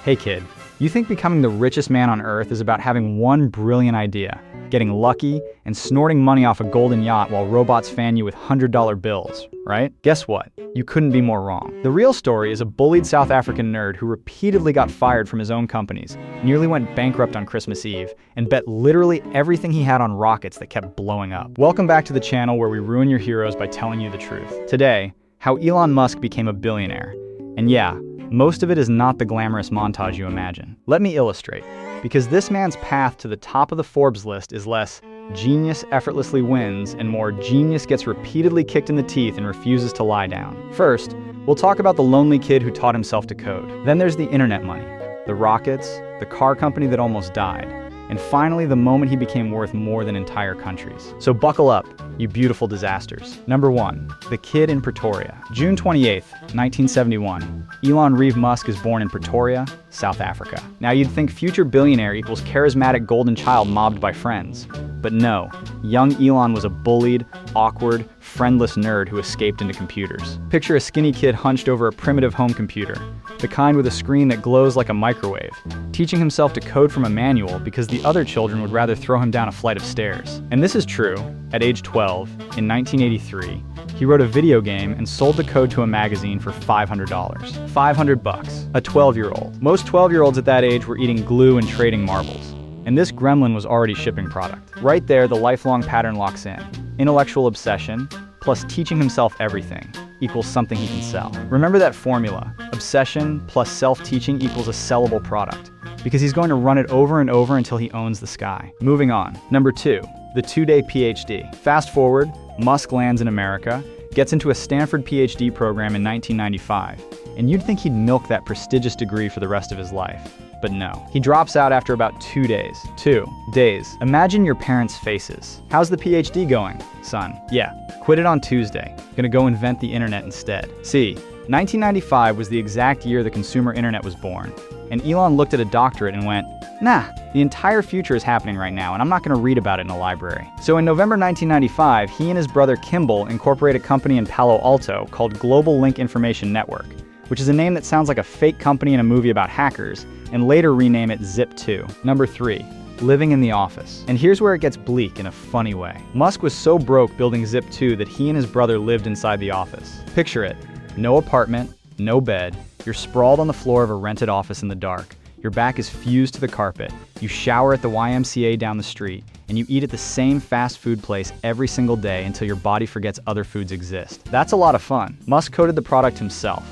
Hey kid, you think becoming the richest man on Earth is about having one brilliant idea, getting lucky, and snorting money off a golden yacht while robots fan you with $100 bills, right? Guess what? You couldn't be more wrong. The real story is a bullied South African nerd who repeatedly got fired from his own companies, nearly went bankrupt on Christmas Eve, and bet literally everything he had on rockets that kept blowing up. Welcome back to the channel where we ruin your heroes by telling you the truth. Today, how Elon Musk became a billionaire. And yeah, most of it is not the glamorous montage you imagine. Let me illustrate. Because this man's path to the top of the Forbes list is less genius effortlessly wins and more genius gets repeatedly kicked in the teeth and refuses to lie down. First, we'll talk about the lonely kid who taught himself to code. Then there's the internet money, the rockets, the car company that almost died, and finally the moment he became worth more than entire countries. So buckle up, you beautiful disasters. Number 1, the kid in Pretoria. June 28th, 1971, Elon Reeve Musk is born in Pretoria, South Africa. Now you'd think future billionaire equals charismatic golden child mobbed by friends. But no, young Elon was a bullied, awkward, friendless nerd who escaped into computers. Picture a skinny kid hunched over a primitive home computer, the kind with a screen that glows like a microwave, teaching himself to code from a manual because the other children would rather throw him down a flight of stairs. And this is true. At age 12, in 1983, he wrote a video game and sold the code to a magazine for $500. $500, a 12-year-old. Most 12-year-olds at that age were eating glue and trading marbles. And this gremlin was already shipping product. Right there, the lifelong pattern locks in. Intellectual obsession, plus teaching himself everything, equals something he can sell. Remember that formula, obsession plus self-teaching equals a sellable product, because he's going to run it over and over until he owns the sky. Moving on. Number 2, the 2-day PhD. Fast forward, Musk lands in America, gets into a Stanford PhD program in 1995, and you'd think he'd milk that prestigious degree for the rest of his life. But no. He drops out after about 2 days. 2 days. Imagine your parents' faces. How's the PhD going, son? Yeah, quit it on Tuesday. Gonna go invent the internet instead. See, 1995 was the exact year the consumer internet was born, and Elon looked at a doctorate and went, nah, the entire future is happening right now, and I'm not gonna read about it in a library. So in November 1995, he and his brother Kimball incorporate a company in Palo Alto called Global Link Information Network, which is a name that sounds like a fake company in a movie about hackers, and later rename it Zip2. Number 3, living in the office. And here's where it gets bleak in a funny way. Musk was so broke building Zip2 that he and his brother lived inside the office. Picture it, no apartment, no bed, you're sprawled on the floor of a rented office in the dark, your back is fused to the carpet, you shower at the YMCA down the street, and you eat at the same fast food place every single day until your body forgets other foods exist. That's a lot of fun. Musk coded the product himself,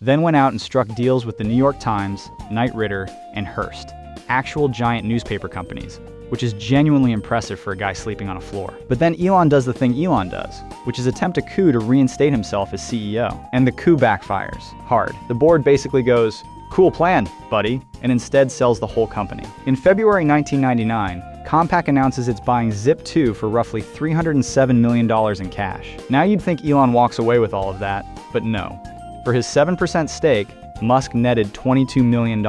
then went out and struck deals with the New York Times, Knight Ridder, and Hearst, actual giant newspaper companies, which is genuinely impressive for a guy sleeping on a floor. But then Elon does the thing Elon does, which is attempt a coup to reinstate himself as CEO. And the coup backfires hard. The board basically goes, cool plan, buddy, and instead sells the whole company. In February 1999, Compaq announces it's buying Zip2 for roughly $307 million in cash. Now you'd think Elon walks away with all of that, but no. For his 7% stake, Musk netted $22 million.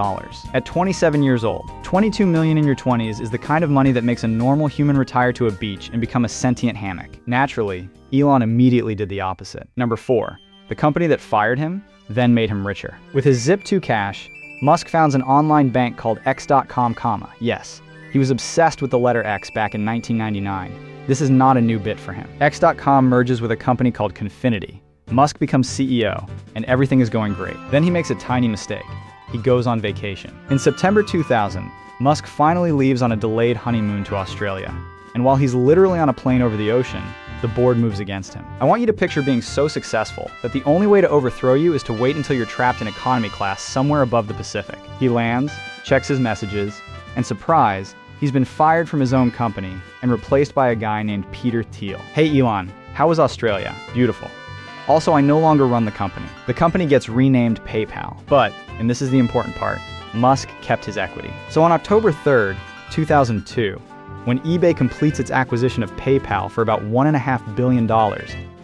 At 27 years old, $22 million in your 20s is the kind of money that makes a normal human retire to a beach and become a sentient hammock. Naturally, Elon immediately did the opposite. Number 4, the company that fired him then made him richer. With his Zip2 cash, Musk founds an online bank called X.com, Yes, he was obsessed with the letter X back in 1999. This is not a new bit for him. X.com merges with a company called Confinity. Musk becomes CEO, and everything is going great. Then he makes a tiny mistake. He goes on vacation. In September 2000, Musk finally leaves on a delayed honeymoon to Australia. And while he's literally on a plane over the ocean, the board moves against him. I want you to picture being so successful that the only way to overthrow you is to wait until you're trapped in economy class somewhere above the Pacific. He lands, checks his messages, and surprise, he's been fired from his own company and replaced by a guy named Peter Thiel. Hey Elon, how was Australia? Beautiful. Also, I no longer run the company. The company gets renamed PayPal. But, and this is the important part, Musk kept his equity. So on October 3rd, 2002, when eBay completes its acquisition of PayPal for about $1.5 billion,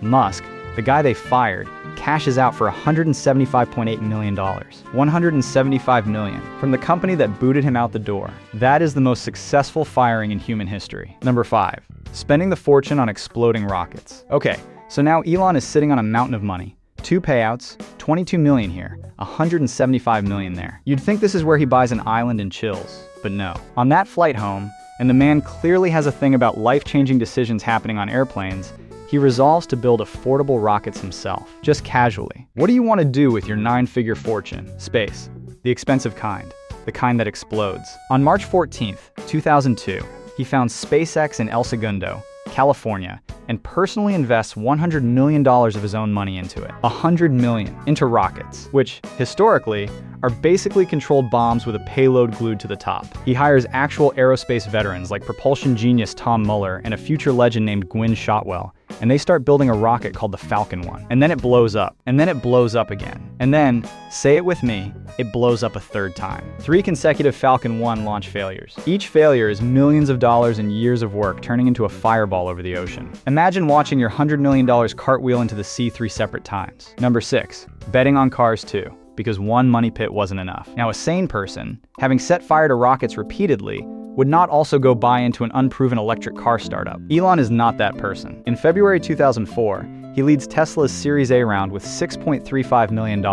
Musk, the guy they fired, cashes out for $175.8 million. $175 million from the company that booted him out the door. That is the most successful firing in human history. Number 5, spending the fortune on exploding rockets. Okay, so now Elon is sitting on a mountain of money, 2 payouts, 22 million here, 175 million there. You'd think this is where he buys an island and chills, but no. On that flight home, and the man clearly has a thing about life-changing decisions happening on airplanes, he resolves to build affordable rockets himself, just casually. What do you want to do with your 9-figure fortune? Space. The expensive kind. The kind that explodes. On March 14th, 2002, he found SpaceX in El Segundo, California, and personally invests $100 million of his own money into it. $100 million into rockets, which, historically, are basically controlled bombs with a payload glued to the top. He hires actual aerospace veterans like propulsion genius Tom Mueller and a future legend named Gwynne Shotwell, and they start building a rocket called the Falcon 1. And then it blows up. And then it blows up again. And then, say it with me, it blows up a third time. 3 consecutive Falcon 1 launch failures. Each failure is millions of dollars and years of work turning into a fireball over the ocean. Imagine watching your $100 million cartwheel into the sea 3 separate times. Number 6, betting on cars too, because one money pit wasn't enough. Now, a sane person, having set fire to rockets repeatedly, would not also go buy into an unproven electric car startup. Elon is not that person. In February 2004, he leads Tesla's Series A round with $6.35 million,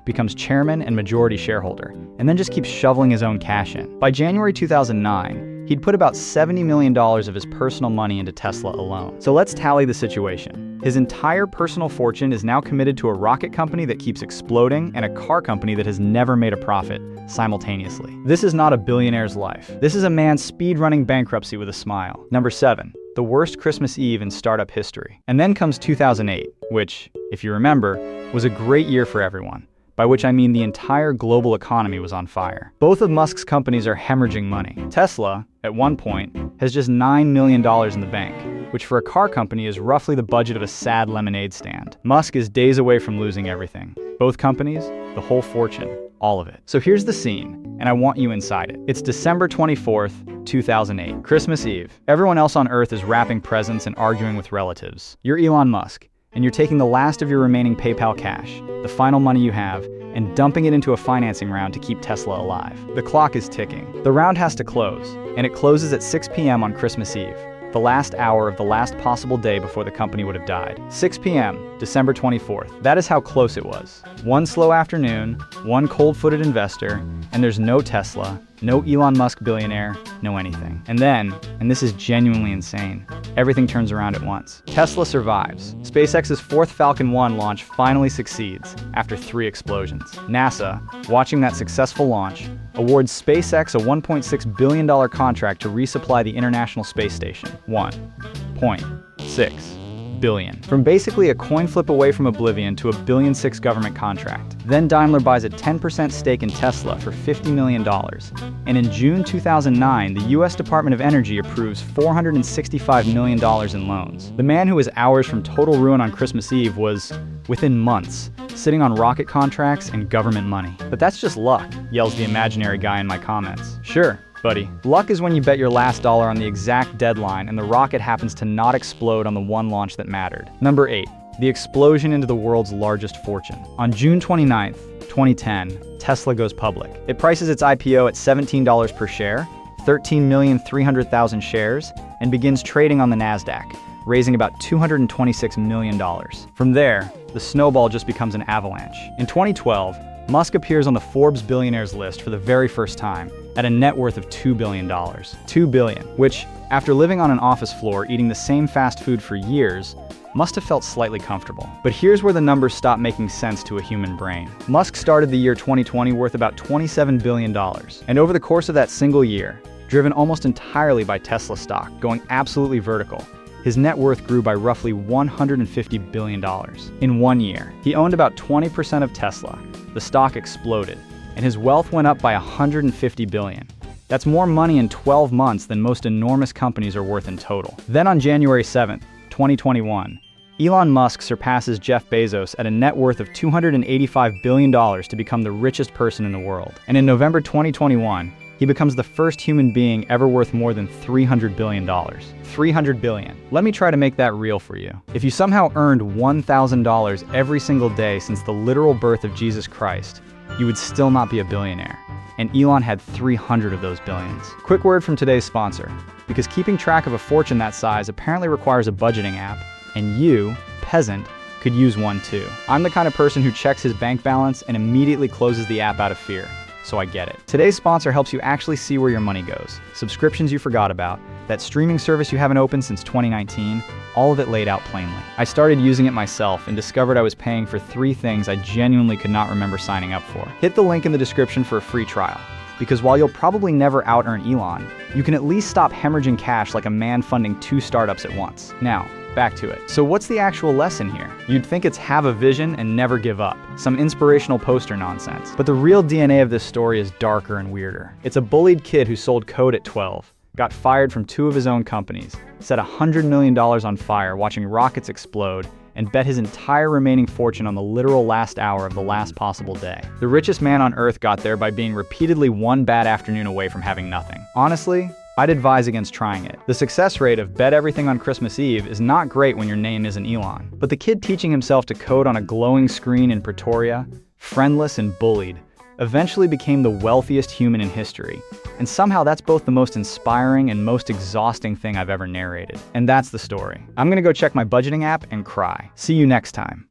becomes chairman and majority shareholder, and then just keeps shoveling his own cash in. By January 2009, he'd put about $70 million of his personal money into Tesla alone. So let's tally the situation. His entire personal fortune is now committed to a rocket company that keeps exploding and a car company that has never made a profit simultaneously. This is not a billionaire's life. This is a man speed-running bankruptcy with a smile. Number 7, the worst Christmas Eve in startup history. And then comes 2008, which, if you remember, was a great year for everyone. By which I mean the entire global economy was on fire. Both of Musk's companies are hemorrhaging money. Tesla, at one point, has just $9 million in the bank, which for a car company is roughly the budget of a sad lemonade stand. Musk is days away from losing everything. Both companies, the whole fortune, all of it. So here's the scene, and I want you inside it. It's December 24th, 2008, Christmas Eve. Everyone else on Earth is wrapping presents and arguing with relatives. You're Elon Musk, and you're taking the last of your remaining PayPal cash, the final money you have, and dumping it into a financing round to keep Tesla alive. The clock is ticking. The round has to close, and it closes at 6 p.m. on Christmas Eve, the last hour of the last possible day before the company would have died. 6 p.m., December 24th. That is how close it was. One slow afternoon, one cold-footed investor, and there's no Tesla, no Elon Musk billionaire, no anything. And then, and this is genuinely insane, everything turns around at once. Tesla survives. SpaceX's 4th Falcon 1 launch finally succeeds after 3 explosions. NASA, watching that successful launch, awards SpaceX a $1.6 billion contract to resupply the International Space Station. $1.6 billion. From basically a coin flip away from oblivion to a $1.6 billion government contract. Then Daimler buys a 10% stake in Tesla for $50 million. And in June 2009, the US Department of Energy approves $465 million in loans. The man who was hours from total ruin on Christmas Eve was, within months, sitting on rocket contracts and government money. But that's just luck, yells the imaginary guy in my comments. Sure, buddy. Luck is when you bet your last dollar on the exact deadline and the rocket happens to not explode on the one launch that mattered. Number 8, the explosion into the world's largest fortune. On June 29th, 2010, Tesla goes public. It prices its IPO at $17 per share, 13,300,000 shares, and begins trading on the NASDAQ, raising about $226 million. From there, the snowball just becomes an avalanche. In 2012, Musk appears on the Forbes billionaires list for the very first time at a net worth of $2 billion. $2 billion, which, after living on an office floor eating the same fast food for years, must have felt slightly comfortable. But here's where the numbers stop making sense to a human brain. Musk started the year 2020 worth about $27 billion, and over the course of that single year, driven almost entirely by Tesla stock, going absolutely vertical, his net worth grew by roughly $150 billion. In 1 year, he owned about 20% of Tesla. The stock exploded, and his wealth went up by $150 billion. That's more money in 12 months than most enormous companies are worth in total. Then on January 7th, 2021, Elon Musk surpasses Jeff Bezos at a net worth of $285 billion to become the richest person in the world. And in November 2021, he becomes the first human being ever worth more than $300 billion. $300 billion. Let me try to make that real for you. If you somehow earned $1,000 every single day since the literal birth of Jesus Christ, you would still not be a billionaire. And Elon had 300 of those billions. Quick word from today's sponsor, because keeping track of a fortune that size apparently requires a budgeting app, and you, peasant, could use one too. I'm the kind of person who checks his bank balance and immediately closes the app out of fear, so I get it. Today's sponsor helps you actually see where your money goes, subscriptions you forgot about, that streaming service you haven't opened since 2019, all of it laid out plainly. I started using it myself and discovered I was paying for 3 things I genuinely could not remember signing up for. Hit the link in the description for a free trial, because while you'll probably never out-earn Elon, you can at least stop hemorrhaging cash like a man funding 2 startups at once. Now, back to it. So what's the actual lesson here? You'd think it's have a vision and never give up. Some inspirational poster nonsense. But the real DNA of this story is darker and weirder. It's a bullied kid who sold code at 12, got fired from 2 of his own companies, set $100 million on fire watching rockets explode, and bet his entire remaining fortune on the literal last hour of the last possible day. The richest man on Earth got there by being repeatedly one bad afternoon away from having nothing. Honestly, I'd advise against trying it. The success rate of bet everything on Christmas Eve is not great when your name isn't Elon. But the kid teaching himself to code on a glowing screen in Pretoria, friendless and bullied, eventually became the wealthiest human in history. And somehow that's both the most inspiring and most exhausting thing I've ever narrated. And that's the story. I'm gonna go check my budgeting app and cry. See you next time.